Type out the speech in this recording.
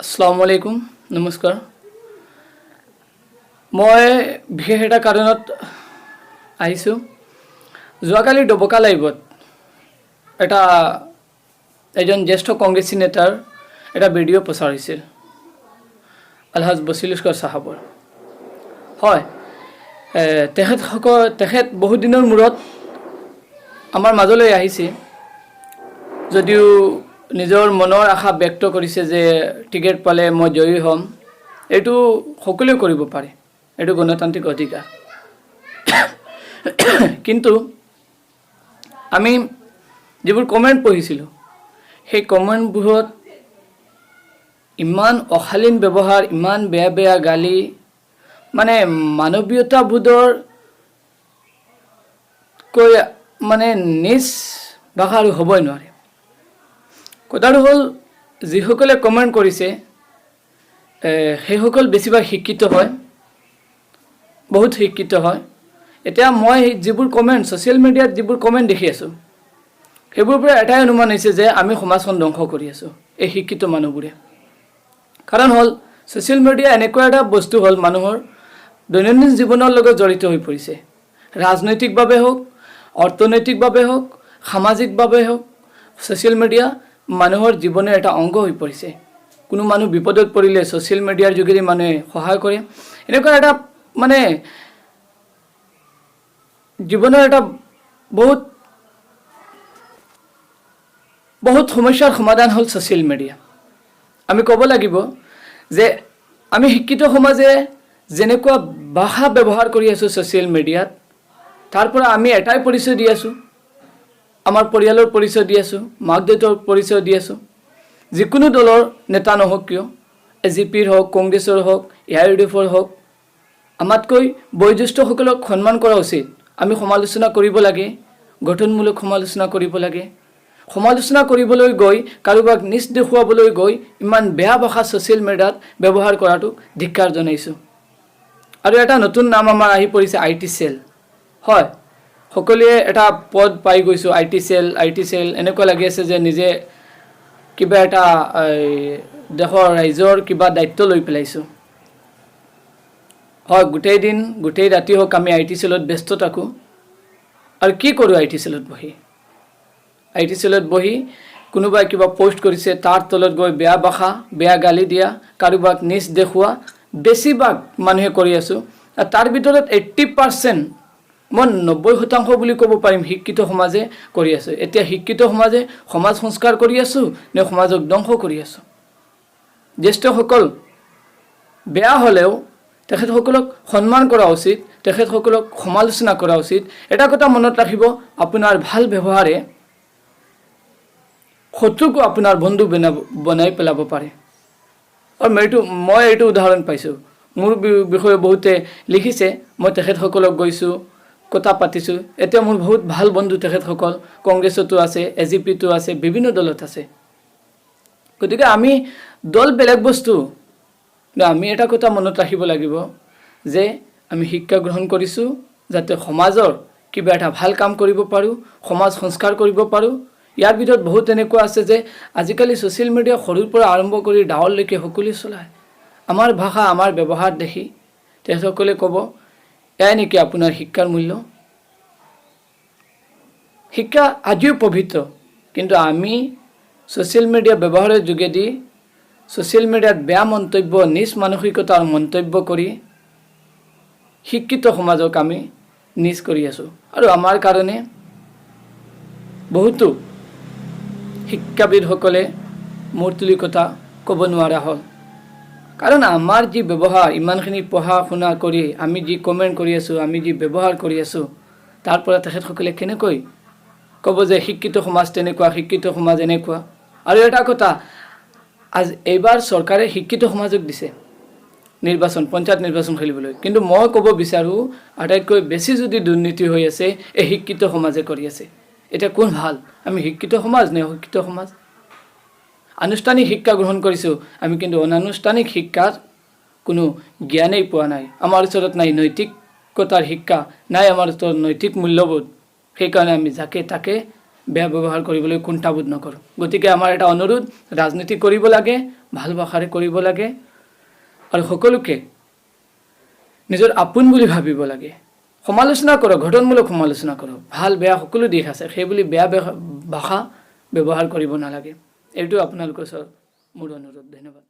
আসসালামু আলাইকুম নমস্কাৰ মই বিশেষ এটা কাৰণত আহিছোঁ যোৱাকালি ডবকা লাইভত এটা এজন জ্যেষ্ঠ কংগ্ৰেছী নেতাৰ এটা ভিডিঅ' প্ৰচাৰ হৈছিল আলহাজ বছিৰ লস্কৰ সাহেবৰ হয় তেখেত বহু দিনৰ মূৰত আমাৰ মাজলৈ আহিছে যদিও নিজৰ মনৰ আশা ব্যক্ত কৰিছে যে টিকেট পালে মই জয়ী হ'ম এইটো সকলোৱে কৰিব পাৰে এইটো গণতান্ত্ৰিক অধিকাৰ কিন্তু আমি যিবোৰ কমেণ্ট পঢ়িছিলোঁ সেই কমেণ্টবোৰত ইমান অশালীন ব্যৱহাৰ ইমান বেয়া বেয়া গালি মানে মানৱীয়তাবোধৰ কৈ মানে নিজ ভাষা আৰু হ'বই নোৱাৰে কথাটো হ'ল যিসকলে কমেণ্ট কৰিছে সেইসকল বেছিভাগ শিক্ষিত হয় বহুত শিক্ষিত হয় এতিয়া মই যিবোৰ কমেণ্ট ছ'চিয়েল মিডিয়াত যিবোৰ কমেণ্ট দেখি আছোঁ সেইবোৰৰ পৰা এটাই অনুমান হৈছে যে আমি সমাজখন ধ্বংস কৰি আছোঁ এই শিক্ষিত মানুহবোৰে কাৰণ হ'ল ছ'চিয়েল মিডিয়া এনেকুৱা এটা বস্তু হ'ল মানুহৰ দৈনন্দিন জীৱনৰ লগত জড়িত হৈ পৰিছে ৰাজনৈতিকভাৱে হওক অৰ্থনৈতিকভাৱে হওক সামাজিকভাৱে হওক ছ'চিয়েল মিডিয়া মানুহৰ জীৱনৰ এটা অংগ হৈ পৰিছে কোনো মানুহ বিপদত পৰিলে ছ'চিয়েল মিডিয়াৰ যোগেদি মানুহে সহায় কৰে এনেকুৱা এটা মানে জীৱনৰ এটা বহুত সমস্যাৰ সমাধান হ'ল ছ'চিয়েল মিডিয়া আমি ক'ব লাগিব যে আমি শিক্ষিত সমাজে যেনেকুৱা ভাষা ব্যৱহাৰ কৰি আছোঁ ছ'চিয়েল মিডিয়াত তাৰ পৰা আমি এটাই পৰিচয় দি আছোঁ আমাৰ পৰিয়ালৰ পৰিচয় দি আছোঁ মাক দেউতাৰ পৰিচয় দি আছোঁ যিকোনো দলৰ নেতা নহওক কিয় এজিপিৰ হওক কংগ্ৰেছৰ হওক AIUDFৰ হওক আমাতকৈ বয়োজ্যেষ্ঠসকলক সন্মান কৰা উচিত আমি সমালোচনা কৰিব লাগে গঠনমূলক সমালোচনা কৰিব লাগে সমালোচনা কৰিবলৈ গৈ কাৰোবাক নিচ দেখুৱাবলৈ গৈ ইমান বেয়া ভাষা ছ'চিয়েল মিডিয়াত ব্যৱহাৰ কৰাটো ধিক্কাৰ জনাইছোঁ আৰু এটা নতুন নাম আমাৰ আহি পৰিছে IT চেল হয় সকলোৱে এটা পদ পাই গৈছোঁ IT চেল এনেকুৱা লাগি আছে যে নিজে কিবা এটা দেশৰ ৰাইজৰ কিবা দায়িত্ব লৈ পেলাইছোঁ হয় গোটেই দিন গোটেই ৰাতি হওক আমি IT চেলত ব্যস্ত থাকোঁ আৰু কি কৰোঁ IT চেলত বহি কোনোবাই কিবা পোষ্ট কৰিছে তাৰ তলত গৈ বেয়া ভাষা বেয়া গালি দিয়া কাৰোবাক নিচ দেখুওৱা বেছিভাগ মানুহে কৰি আছোঁ আৰু তাৰ ভিতৰত 80% মই 90% বুলি ক'ব পাৰিম শিক্ষিত সমাজে কৰি আছোঁ এতিয়া শিক্ষিত সমাজে সমাজ সংস্কাৰ কৰি আছোঁ নে সমাজক ধ্বংস কৰি আছোঁ জ্যেষ্ঠসকল বেয়া হ'লেও তেখেতসকলক সন্মান কৰা উচিত তেখেতসকলক সমালোচনা কৰা উচিত এটা কথা মনত ৰাখিব আপোনাৰ ভাল ব্যৱহাৰে শত্ৰুকো আপোনাৰ বন্ধু বনাই পেলাব পাৰে আৰু মই এইটো উদাহৰণ পাইছোঁ মোৰ বিষয়ে বহুতে লিখিছে মই তেখেতসকলক গৈছোঁ কথা পাতিছোঁ এতিয়া মোৰ বহুত ভাল বন্ধু তেখেতসকল কংগ্ৰেছতো আছে AGPতো আছে বিভিন্ন দলত আছে গতিকে আমি দল বেলেগ বস্তু কিন্তু আমি এটা কথা মনত ৰাখিব লাগিব যে আমি শিক্ষা গ্ৰহণ কৰিছোঁ যাতে সমাজৰ কিবা এটা ভাল কাম কৰিব পাৰোঁ সমাজ সংস্কাৰ কৰিব পাৰোঁ ইয়াৰ ভিতৰত বহুত এনেকুৱা আছে যে আজিকালি ছ'চিয়েল মিডিয়া সৰুৰ পৰা আৰম্ভ কৰি ডাঙৰলৈকে সকলোৱে চলায় আমাৰ ভাষা আমাৰ ব্যৱহাৰ দেখি তেখেতসকলে ক'ব এয়াই নেকি আপোনাৰ শিক্ষাৰ মূল্য শিক্ষা আজিও পবিত্ৰ কিন্তু আমি ছ'চিয়েল মিডিয়া ব্যৱহাৰৰ যোগেদি ছ'চিয়েল মিডিয়াত বেয়া মন্তব্য নিজ মানসিকতাৰ মন্তব্য কৰি শিক্ষিত সমাজক আমি নিজ কৰি আছোঁ আৰু আমাৰ কাৰণে বহুতো শিক্ষাবিদসকলে মূৰ তুলি কথা ক'ব নোৱাৰা হ'ল কাৰণ আমাৰ যি ব্যৱহাৰ ইমানখিনি পঢ়া শুনা কৰি আমি যি কমেণ্ট কৰি আছোঁ আমি যি ব্যৱহাৰ কৰি আছোঁ তাৰ পৰা তেখেতসকলে কেনেকৈ ক'ব যে শিক্ষিত সমাজ তেনেকুৱা শিক্ষিত সমাজ এনেকুৱা আৰু এটা কথা এইবাৰ চৰকাৰে শিক্ষিত সমাজক দিছে পঞ্চায়ত নিৰ্বাচন খেলিবলৈ কিন্তু মই ক'ব বিচাৰোঁ আটাইতকৈ বেছি যদি দুৰ্নীতি হৈ আছে এই শিক্ষিত সমাজে কৰি আছে এতিয়া কোন ভাল আমি শিক্ষিত সমাজ নে অশিক্ষিত সমাজ আনুষ্ঠানিক শিক্ষা গ্ৰহণ কৰিছোঁ আমি কিন্তু অনানুষ্ঠানিক শিক্ষাৰ কোনো জ্ঞানেই পোৱা নাই আমাৰ ওচৰত নাই নৈতিকতাৰ শিক্ষা নাই আমাৰ ওচৰত নৈতিক মূল্যবোধ সেইকাৰণে আমি যাকে তাকে বেয়া ব্যৱহাৰ কৰিবলৈ কুণ্ঠাবোধ নকৰোঁ। গতিকে আমাৰ এটা অনুৰোধ, ৰাজনীতি কৰিব লাগে, ভাল ভাষাৰে কৰিব লাগে আৰু সকলোকে নিজৰ আপোন বুলি ভাবিব লাগে সমালোচনা কৰক ঘটনমূলক সমালোচনা কৰক ভাল বেয়া সকলো দিশ আছে সেই বুলি বেয়া ভাষা ব্যৱহাৰ কৰিব নালাগে এইটো আপোনালোকৰ ওচৰত মোৰ অনুৰোধ ধন্যবাদ